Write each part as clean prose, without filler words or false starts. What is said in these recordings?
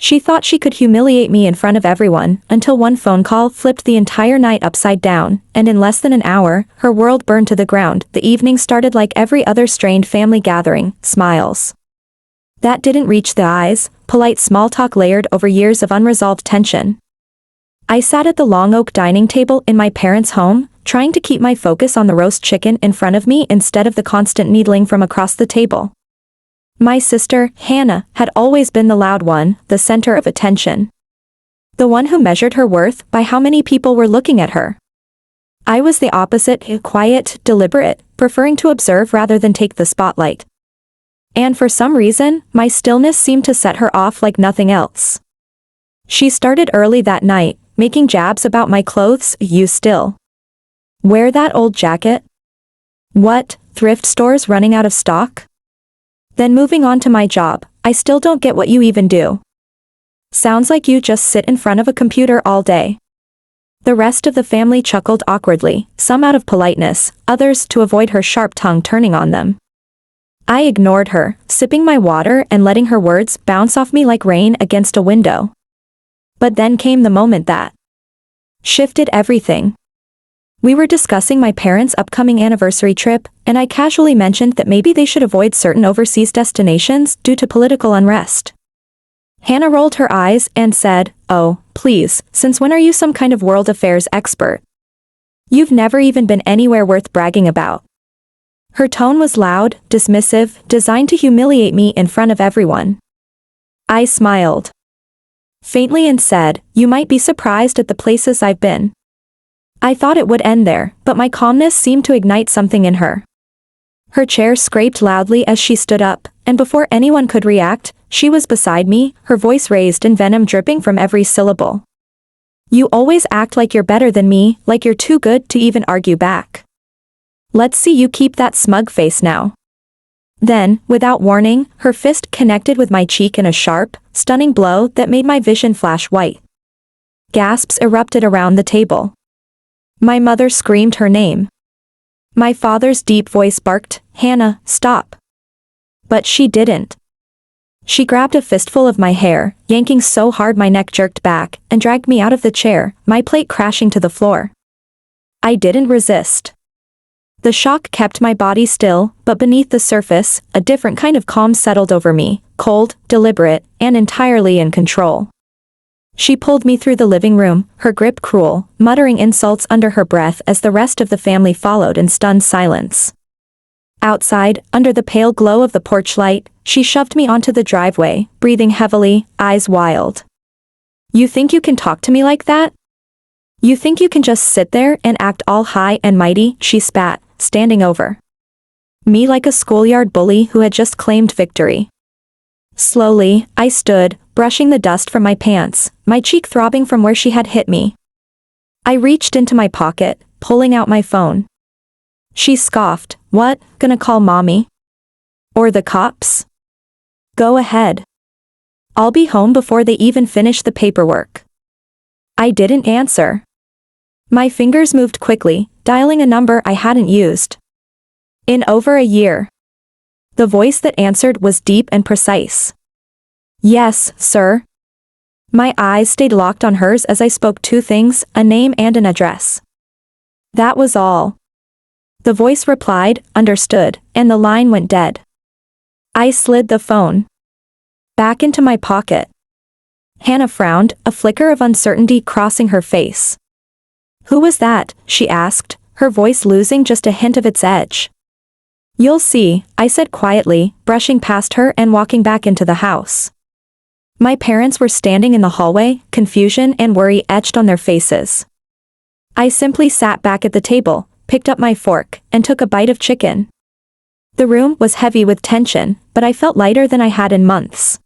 She thought she could humiliate me in front of everyone, until one phone call flipped the entire night upside down, and in less than an hour, her world burned to the ground. The evening started like every other strained family gathering, smiles that didn't reach the eyes, polite small talk layered over years of unresolved tension. I sat at the long oak dining table in my parents' home, trying to keep my focus on the roast chicken in front of me instead of the constant needling from across the table. My sister, Hannah, had always been the loud one, the center of attention. The one who measured her worth by how many people were looking at her. I was the opposite, quiet, deliberate, preferring to observe rather than take the spotlight. And for some reason, my stillness seemed to set her off like nothing else. She started early that night, making jabs about my clothes. You still wear that old jacket? What, thrift stores running out of stock? Then moving on to my job, I still don't get what you even do. Sounds like you just sit in front of a computer all day. The rest of the family chuckled awkwardly, some out of politeness, others to avoid her sharp tongue turning on them. I ignored her, sipping my water and letting her words bounce off me like rain against a window. But then came the moment that shifted everything. We were discussing my parents' upcoming anniversary trip, and I casually mentioned that maybe they should avoid certain overseas destinations due to political unrest. Hannah rolled her eyes and said, "Oh, please, since when are you some kind of world affairs expert? You've never even been anywhere worth bragging about." Her tone was loud, dismissive, designed to humiliate me in front of everyone. I smiled faintly and said, "You might be surprised at the places I've been." I thought it would end there, but my calmness seemed to ignite something in her. Her chair scraped loudly as she stood up, and before anyone could react, she was beside me, her voice raised and venom dripping from every syllable. "You always act like you're better than me, like you're too good to even argue back. Let's see you keep that smug face now." Then, without warning, her fist connected with my cheek in a sharp, stunning blow that made my vision flash white. Gasps erupted around the table. My mother screamed her name. My father's deep voice barked, "Hannah, stop." But she didn't. She grabbed a fistful of my hair, yanking so hard my neck jerked back, and dragged me out of the chair, my plate crashing to the floor. I didn't resist. The shock kept my body still, but beneath the surface, a different kind of calm settled over me, cold, deliberate, and entirely in control. She pulled me through the living room, her grip cruel, muttering insults under her breath as the rest of the family followed in stunned silence. Outside, under the pale glow of the porch light, she shoved me onto the driveway, breathing heavily, eyes wild. "You think you can talk to me like that? You think you can just sit there and act all high and mighty?" she spat, standing over me like a schoolyard bully who had just claimed victory. Slowly, I stood, brushing the dust from my pants, my cheek throbbing from where she had hit me. I reached into my pocket, pulling out my phone. She scoffed, "What, gonna call mommy? Or the cops? Go ahead. I'll be home before they even finish the paperwork." I didn't answer. My fingers moved quickly, dialing a number I hadn't used in over a year. The voice that answered was deep and precise. "Yes, sir." My eyes stayed locked on hers as I spoke two things, a name and an address. That was all. The voice replied, "Understood," and the line went dead. I slid the phone back into my pocket. Hannah frowned, a flicker of uncertainty crossing her face. "Who was that?" she asked, her voice losing just a hint of its edge. "You'll see," I said quietly, brushing past her and walking back into the house. My parents were standing in the hallway, confusion and worry etched on their faces. I simply sat back at the table, picked up my fork, and took a bite of chicken. The room was heavy with tension, but I felt lighter than I had in months.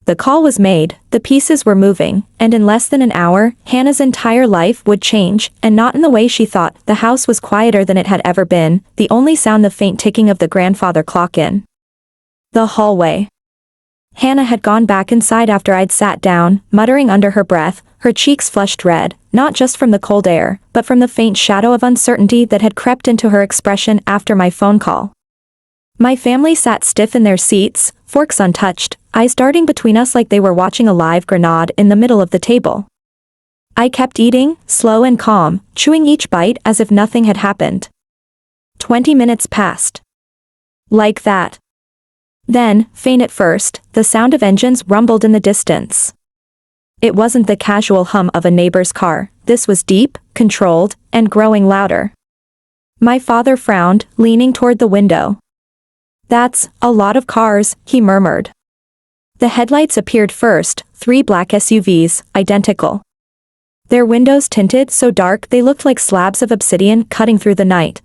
The call was made, the pieces were moving, and in less than an hour, Hannah's entire life would change, and not in the way she thought. The house was quieter than it had ever been, the only sound the faint ticking of the grandfather clock in the hallway. Hannah had gone back inside after I'd sat down, muttering under her breath, her cheeks flushed red, not just from the cold air, but from the faint shadow of uncertainty that had crept into her expression after my phone call. My family sat stiff in their seats, forks untouched, eyes darting between us like they were watching a live grenade in the middle of the table. I kept eating, slow and calm, chewing each bite as if nothing had happened. 20 minutes passed. Like that. Then, faint at first, the sound of engines rumbled in the distance. It wasn't the casual hum of a neighbor's car, this was deep, controlled, and growing louder. My father frowned, leaning toward the window. "That's a lot of cars," he murmured. The headlights appeared first, 3 black SUVs, identical. Their windows tinted so dark they looked like slabs of obsidian cutting through the night.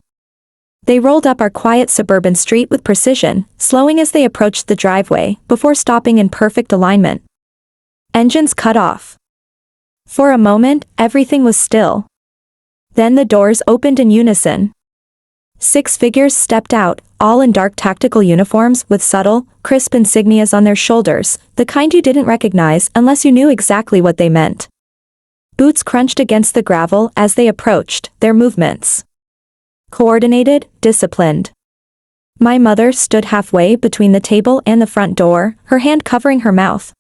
They rolled up our quiet suburban street with precision, slowing as they approached the driveway, before stopping in perfect alignment. Engines cut off. For a moment, everything was still. Then the doors opened in unison. 6 figures stepped out, all in dark tactical uniforms with subtle, crisp insignias on their shoulders, the kind you didn't recognize unless you knew exactly what they meant. Boots crunched against the gravel as they approached, their movements coordinated, disciplined. My mother stood halfway between the table and the front door, her hand covering her mouth.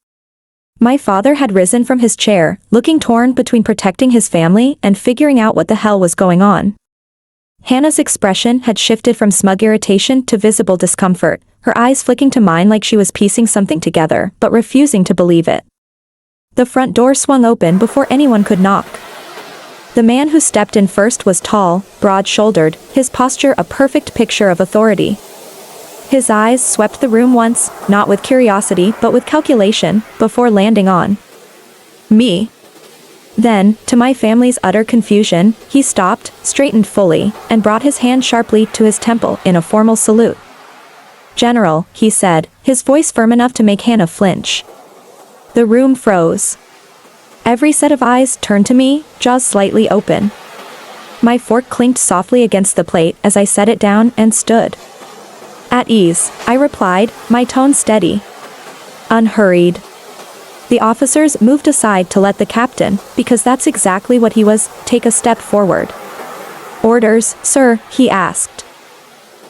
My father had risen from his chair, looking torn between protecting his family and figuring out what the hell was going on. Hannah's expression had shifted from smug irritation to visible discomfort, her eyes flicking to mine like she was piecing something together, but refusing to believe it. The front door swung open before anyone could knock. The man who stepped in first was tall, broad-shouldered, his posture a perfect picture of authority. His eyes swept the room once, not with curiosity but with calculation, before landing on me. Then, to my family's utter confusion, he stopped, straightened fully, and brought his hand sharply to his temple in a formal salute. "General," he said, his voice firm enough to make Hannah flinch. The room froze. Every set of eyes turned to me, jaws slightly open. My fork clinked softly against the plate as I set it down and stood. "At ease," I replied, my tone steady. Unhurried. The officers moved aside to let the captain, because that's exactly what he was, take a step forward. "Orders, sir?" he asked.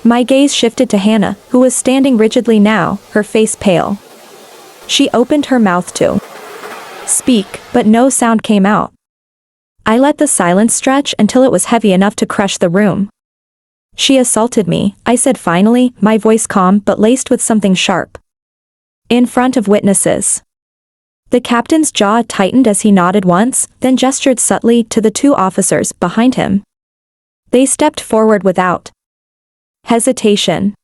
My gaze shifted to Hannah, who was standing rigidly now, her face pale. She opened her mouth to speak, but no sound came out. I let the silence stretch until it was heavy enough to crush the room. "She assaulted me," I said finally, my voice calm but laced with something sharp. "In front of witnesses." The captain's jaw tightened as he nodded once, then gestured subtly to the 2 officers behind him. They stepped forward without hesitation.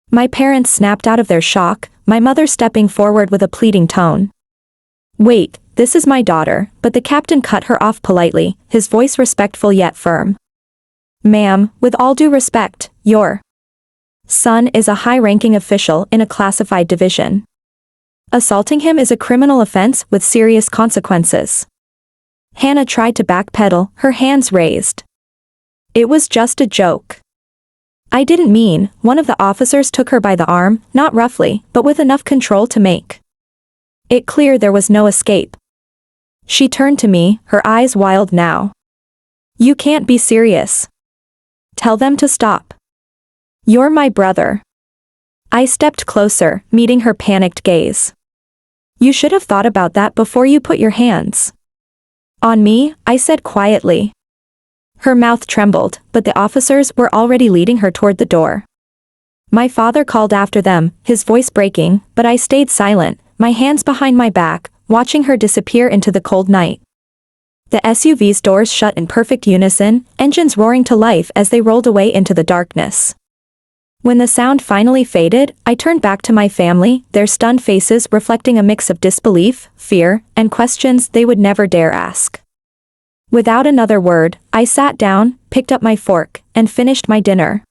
My parents snapped out of their shock, my mother stepping forward with a pleading tone. "Wait, this is my daughter," but the captain cut her off politely, his voice respectful yet firm. "Ma'am, with all due respect, your son is a high-ranking official in a classified division. Assaulting him is a criminal offense with serious consequences." Hannah tried to backpedal, her hands raised. "It was just a joke. I didn't mean," one of the officers took her by the arm, not roughly, but with enough control to make it clear there was no escape. She turned to me, her eyes wild now. "You can't be serious. Tell them to stop. You're my brother." I stepped closer, meeting her panicked gaze. "You should have thought about that before you put your hands on me," I said quietly. Her mouth trembled, but the officers were already leading her toward the door. My father called after them, his voice breaking, but I stayed silent, my hands behind my back, watching her disappear into the cold night. The SUV's doors shut in perfect unison, engines roaring to life as they rolled away into the darkness. When the sound finally faded, I turned back to my family, their stunned faces reflecting a mix of disbelief, fear, and questions they would never dare ask. Without another word, I sat down, picked up my fork, and finished my dinner.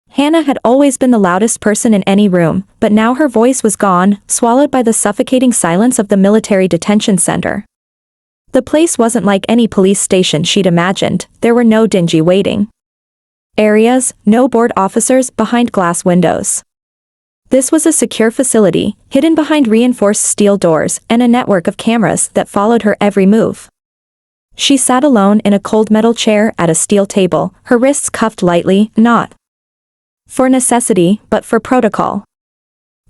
Hannah had always been the loudest person in any room, but now her voice was gone, swallowed by the suffocating silence of the military detention center. The place wasn't like any police station she'd imagined, there were no dingy waiting areas, no bored officers behind glass windows. This was a secure facility, hidden behind reinforced steel doors and a network of cameras that followed her every move. She sat alone in a cold metal chair at a steel table, her wrists cuffed lightly, not for necessity, but for protocol.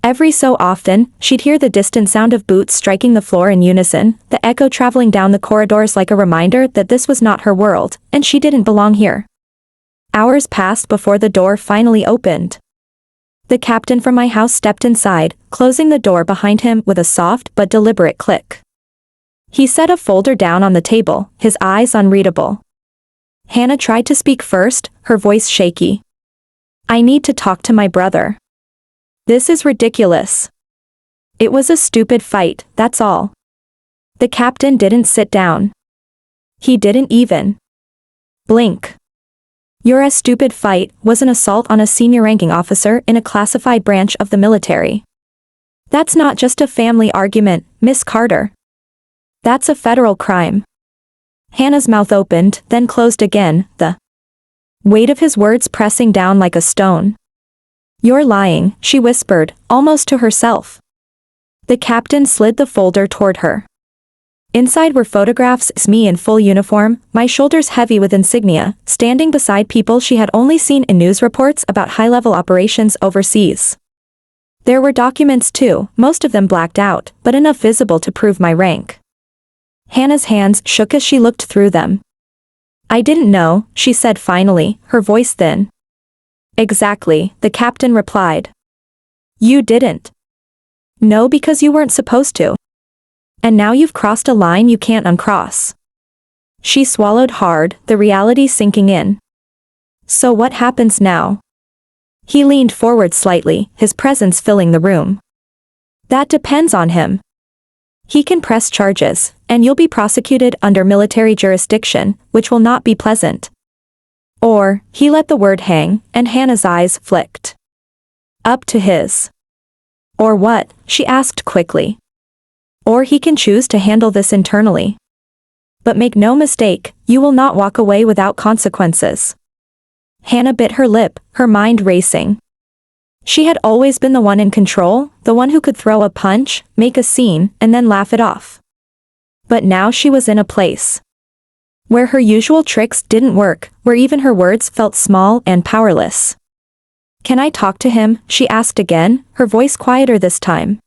Every so often, she'd hear the distant sound of boots striking the floor in unison, the echo traveling down the corridors like a reminder that this was not her world, and she didn't belong here. Hours passed before the door finally opened. The captain from my house stepped inside, closing the door behind him with a soft but deliberate click. He set a folder down on the table, his eyes unreadable. Hannah tried to speak first, her voice shaky. "I need to talk to my brother. This is ridiculous. It was a stupid fight, that's all." The captain didn't sit down. He didn't even blink. "Your stupid fight was an assault on a senior ranking officer in a classified branch of the military. That's not just a family argument, Miss Carter. That's a federal crime." Hannah's mouth opened, then closed again, the weight of his words pressing down like a stone. "You're lying," she whispered, almost to herself. The captain slid the folder toward her. Inside were photographs of me in full uniform, my shoulders heavy with insignia, standing beside people she had only seen in news reports about high-level operations overseas. There were documents too, most of them blacked out, but enough visible to prove my rank. Hannah's hands shook as she looked through them. "I didn't know," she said finally, her voice thin. "Exactly," the captain replied. "You didn't. No, because you weren't supposed to. And now you've crossed a line you can't uncross." She swallowed hard, the reality sinking in. "So what happens now?" He leaned forward slightly, his presence filling the room. "That depends on him. He can press charges, and you'll be prosecuted under military jurisdiction, which will not be pleasant. Or," he let the word hang, and Hannah's eyes flicked up to his. "Or what?" she asked quickly. "Or he can choose to handle this internally. But make no mistake, you will not walk away without consequences." Hannah bit her lip, her mind racing. She had always been the one in control, the one who could throw a punch, make a scene, and then laugh it off. But now she was in a place where her usual tricks didn't work, where even her words felt small and powerless. "Can I talk to him?" she asked again, her voice quieter this time.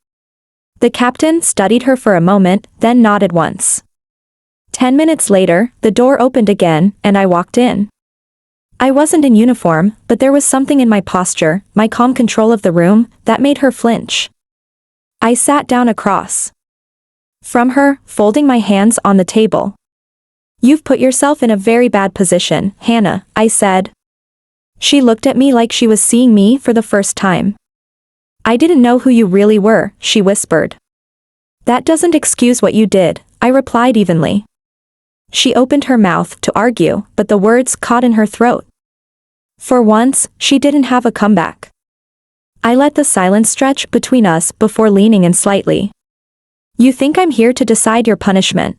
The captain studied her for a moment, then nodded once. 10 minutes later, the door opened again, and I walked in. I wasn't in uniform, but there was something in my posture, my calm control of the room, that made her flinch. I sat down across from her, folding my hands on the table. "You've put yourself in a very bad position, Hannah," I said. She looked at me like she was seeing me for the first time. "I didn't know who you really were," she whispered. "That doesn't excuse what you did," I replied evenly. She opened her mouth to argue, but the words caught in her throat. For once, she didn't have a comeback. I let the silence stretch between us before leaning in slightly. "You think I'm here to decide your punishment?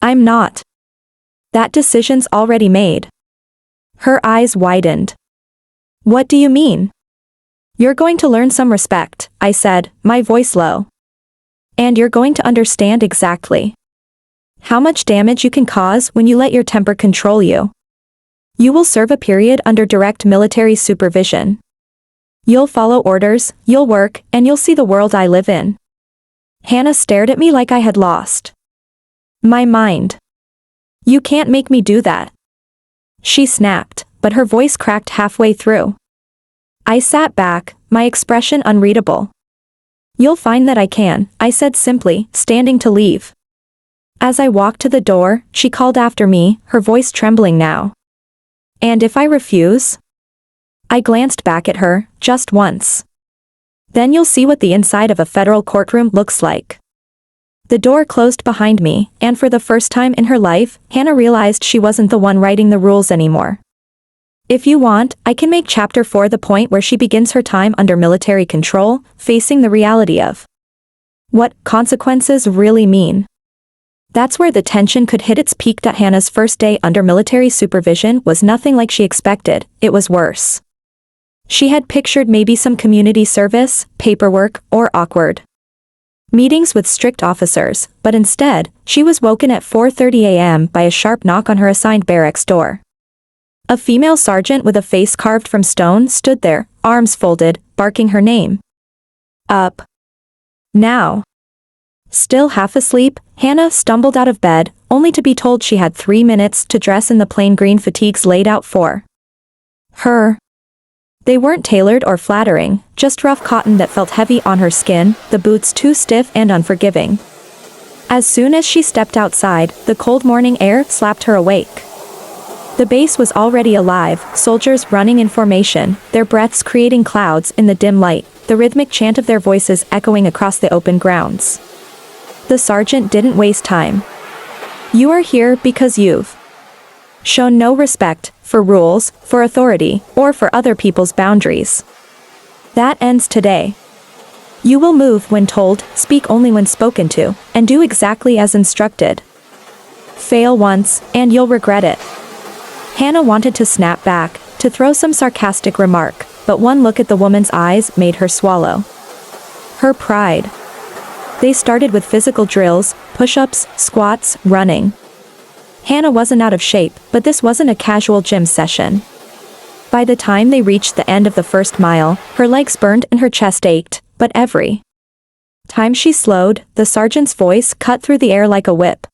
I'm not. That decision's already made." Her eyes widened. "What do you mean?" "You're going to learn some respect," I said, my voice low. "And you're going to understand exactly how much damage you can cause when you let your temper control you. You will serve a period under direct military supervision. You'll follow orders, you'll work, and you'll see the world I live in." Hannah stared at me like I had lost my mind. "You can't make me do that," she snapped, but her voice cracked halfway through. I sat back, my expression unreadable. "You'll find that I can," I said simply, standing to leave. As I walked to the door, she called after me, her voice trembling now. "And if I refuse?" I glanced back at her, just once. "Then you'll see what the inside of a federal courtroom looks like." The door closed behind me, and for the first time in her life, Hannah realized she wasn't the one writing the rules anymore. If you want, I can make chapter 4 the point where she begins her time under military control, facing the reality of what consequences really mean. That's where the tension could hit its peak. Hannah's first day under military supervision was nothing like she expected, it was worse. She had pictured maybe some community service, paperwork, or awkward meetings with strict officers, but instead, she was woken at 4:30 a.m. by a sharp knock on her assigned barracks door. A female sergeant with a face carved from stone stood there, arms folded, barking her name. Up. Now. Still half asleep, Hannah stumbled out of bed, only to be told she had 3 minutes to dress in the plain green fatigues laid out for her. They weren't tailored or flattering, just rough cotton that felt heavy on her skin, the boots too stiff and unforgiving. As soon as she stepped outside, the cold morning air slapped her awake. The base was already alive, soldiers running in formation, their breaths creating clouds in the dim light, the rhythmic chant of their voices echoing across the open grounds. The sergeant didn't waste time. You are here because you've shown no respect for rules, for authority, or for other people's boundaries. That ends today. You will move when told, speak only when spoken to, and do exactly as instructed. Fail once, and you'll regret it. Hannah wanted to snap back, to throw some sarcastic remark, but one look at the woman's eyes made her swallow. Her pride. They started with physical drills, push-ups, squats, running. Hannah wasn't out of shape, but this wasn't a casual gym session. By the time they reached the end of the first mile, her legs burned and her chest ached, but every time she slowed, the sergeant's voice cut through the air like a whip.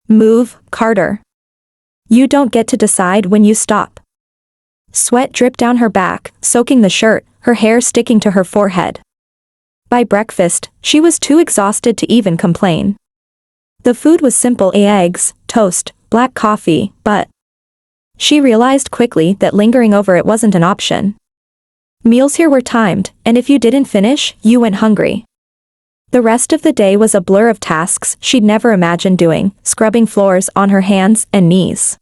Move, Carter. You don't get to decide when you stop. Sweat dripped down her back, soaking the shirt, her hair sticking to her forehead. By breakfast, she was too exhausted to even complain. The food was simple: eggs, toast, black coffee, but she realized quickly that lingering over it wasn't an option. Meals here were timed, and if you didn't finish, you went hungry. The rest of the day was a blur of tasks she'd never imagined doing, scrubbing floors on her hands and knees,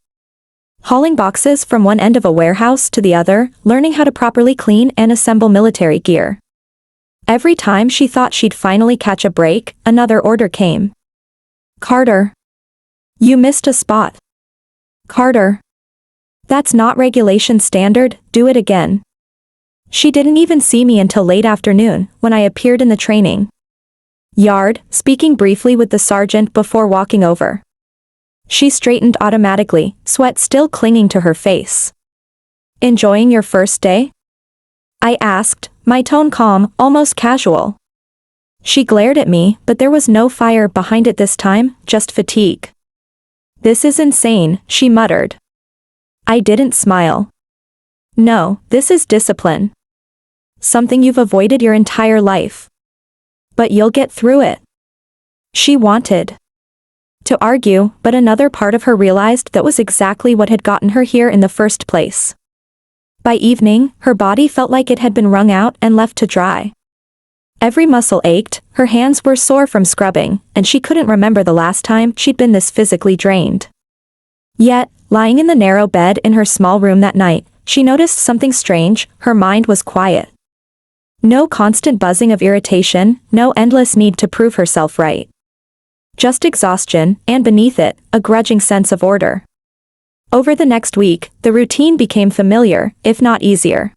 hauling boxes from one end of a warehouse to the other, learning how to properly clean and assemble military gear. Every time she thought she'd finally catch a break, another order came. Carter. You missed a spot. Carter. That's not regulation standard, do it again. She didn't even see me until late afternoon, when I appeared in the training yard, speaking briefly with the sergeant before walking over. She straightened automatically, sweat still clinging to her face. Enjoying your first day? I asked, my tone calm, almost casual. She glared at me, but there was no fire behind it this time, just fatigue. This is insane, she muttered. I didn't smile. No, this is discipline. Something you've avoided your entire life. But you'll get through it. She wanted to argue, but another part of her realized that was exactly what had gotten her here in the first place. By evening, her body felt like it had been wrung out and left to dry. Every muscle ached, her hands were sore from scrubbing, and she couldn't remember the last time she'd been this physically drained. Yet, lying in the narrow bed in her small room that night, she noticed something strange: her mind was quiet. No constant buzzing of irritation, no endless need to prove herself right. Just exhaustion, and beneath it, a grudging sense of order. Over the next week, the routine became familiar, if not easier.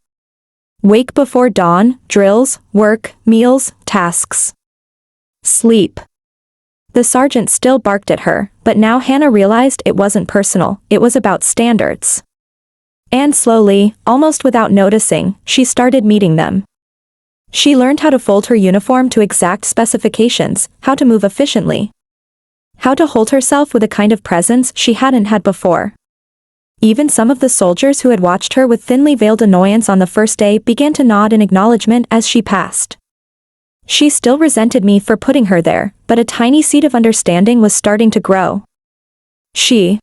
Wake before dawn, drills, work, meals, tasks. Sleep. The sergeant still barked at her, but now Hannah realized it wasn't personal, it was about standards. And slowly, almost without noticing, she started meeting them. She learned how to fold her uniform to exact specifications, how to move efficiently, how to hold herself with a kind of presence she hadn't had before. Even some of the soldiers who had watched her with thinly veiled annoyance on the first day began to nod in acknowledgement as she passed. She still resented me for putting her there, but a tiny seed of understanding was starting to grow. She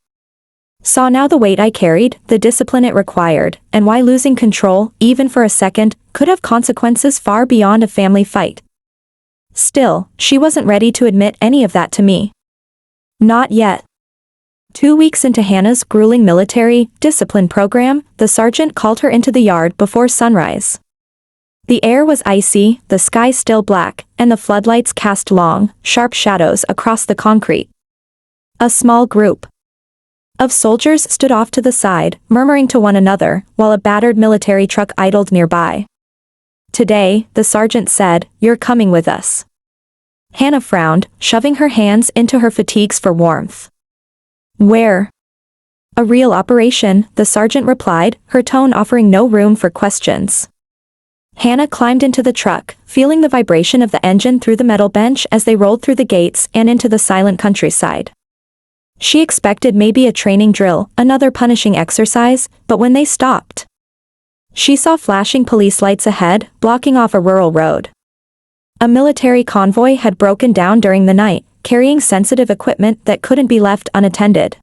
saw now the weight I carried, the discipline it required, and why losing control, even for a second, could have consequences far beyond a family fight. Still, she wasn't ready to admit any of that to me. Not yet. 2 weeks into Hannah's grueling military discipline program, the sergeant called her into the yard before sunrise. The air was icy, the sky still black, and the floodlights cast long, sharp shadows across the concrete. A small group of soldiers stood off to the side, murmuring to one another, while a battered military truck idled nearby. Today, the sergeant said, "You're coming with us." Hannah frowned, shoving her hands into her fatigues for warmth. Where? A real operation, the sergeant replied, her tone offering no room for questions. Hannah climbed into the truck, feeling the vibration of the engine through the metal bench as they rolled through the gates and into the silent countryside. She expected maybe a training drill, another punishing exercise, but when they stopped, she saw flashing police lights ahead, blocking off a rural road. A military convoy had broken down during the night, carrying sensitive equipment that couldn't be left unattended.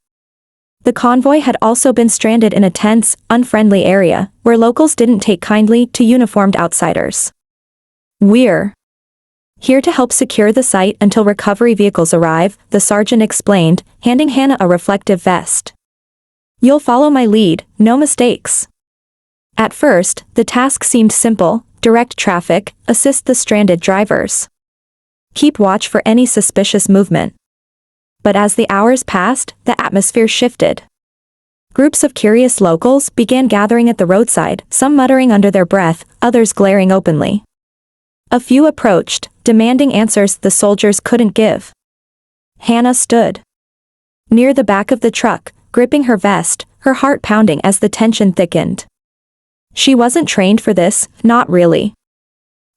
The convoy had also been stranded in a tense, unfriendly area, where locals didn't take kindly to uniformed outsiders. "We're here to help secure the site until recovery vehicles arrive," the sergeant explained, handing Hannah a reflective vest. "You'll follow my lead, no mistakes." At first, the task seemed simple: direct traffic, assist the stranded drivers, keep watch for any suspicious movement. But as the hours passed, the atmosphere shifted. Groups of curious locals began gathering at the roadside, some muttering under their breath, others glaring openly. A few approached, demanding answers the soldiers couldn't give. Hannah stood near the back of the truck, gripping her vest, her heart pounding as the tension thickened. She wasn't trained for this, not really.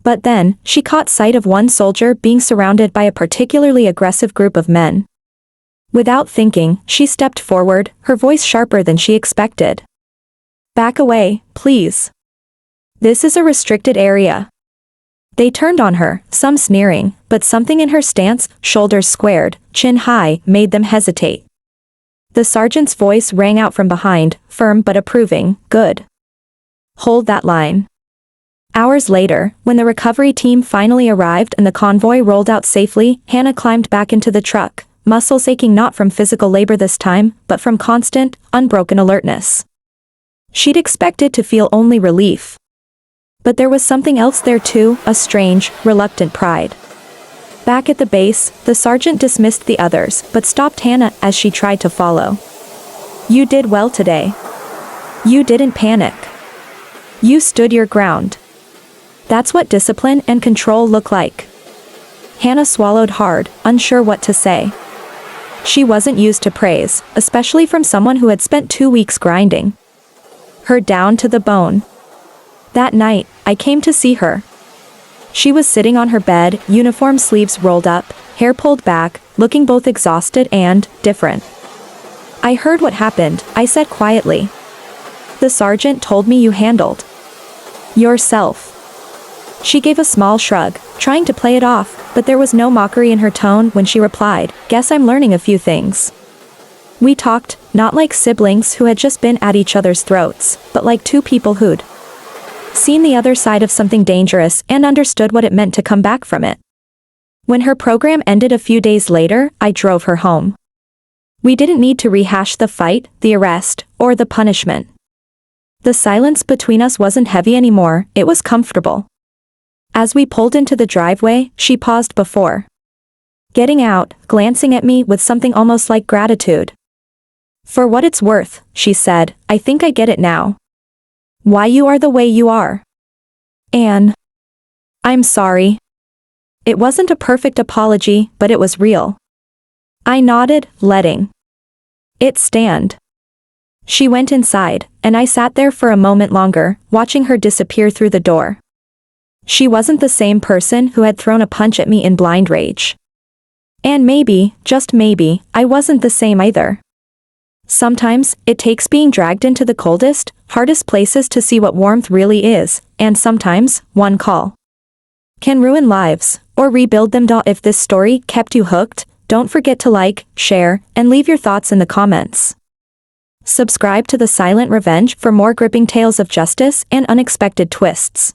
But then, she caught sight of one soldier being surrounded by a particularly aggressive group of men. Without thinking, she stepped forward, her voice sharper than she expected. "Back away, please. This is a restricted area." They turned on her, some sneering, but something in her stance, shoulders squared, chin high, made them hesitate. The sergeant's voice rang out from behind, firm but approving, "Good. Hold that line." Hours later, when the recovery team finally arrived and the convoy rolled out safely, Hannah climbed back into the truck, muscles aching not from physical labor this time, but from constant, unbroken alertness. She'd expected to feel only relief. But there was something else there too, a strange, reluctant pride. Back at the base, the sergeant dismissed the others, but stopped Hannah as she tried to follow. "You did well today. You didn't panic. You stood your ground. That's what discipline and control look like." Hannah swallowed hard, unsure what to say. She wasn't used to praise, especially from someone who had spent 2 weeks grinding her down to the bone. That night, I came to see her. She was sitting on her bed, uniform sleeves rolled up, hair pulled back, looking both exhausted and different. "I heard what happened," I said quietly. "The sergeant told me you handled yourself." She gave a small shrug, trying to play it off, but there was no mockery in her tone when she replied, "Guess I'm learning a few things." We talked, not like siblings who had just been at each other's throats, but like two people who'd seen the other side of something dangerous and understood what it meant to come back from it. When her program ended a few days later, I drove her home. We didn't need to rehash the fight, the arrest, or the punishment. The silence between us wasn't heavy anymore, it was comfortable. As we pulled into the driveway, she paused before getting out, glancing at me with something almost like gratitude. "For what it's worth," she said, "I think I get it now. Why you are the way you are. And I'm sorry." It wasn't a perfect apology, but it was real. I nodded, letting it stand. She went inside, and I sat there for a moment longer, watching her disappear through the door. She wasn't the same person who had thrown a punch at me in blind rage. And maybe, just maybe, I wasn't the same either. Sometimes, it takes being dragged into the coldest, hardest places to see what warmth really is, and sometimes, one call can ruin lives, or rebuild them. If this story kept you hooked, don't forget to like, share, and leave your thoughts in the comments. Subscribe to The Silent Revenge for more gripping tales of justice and unexpected twists.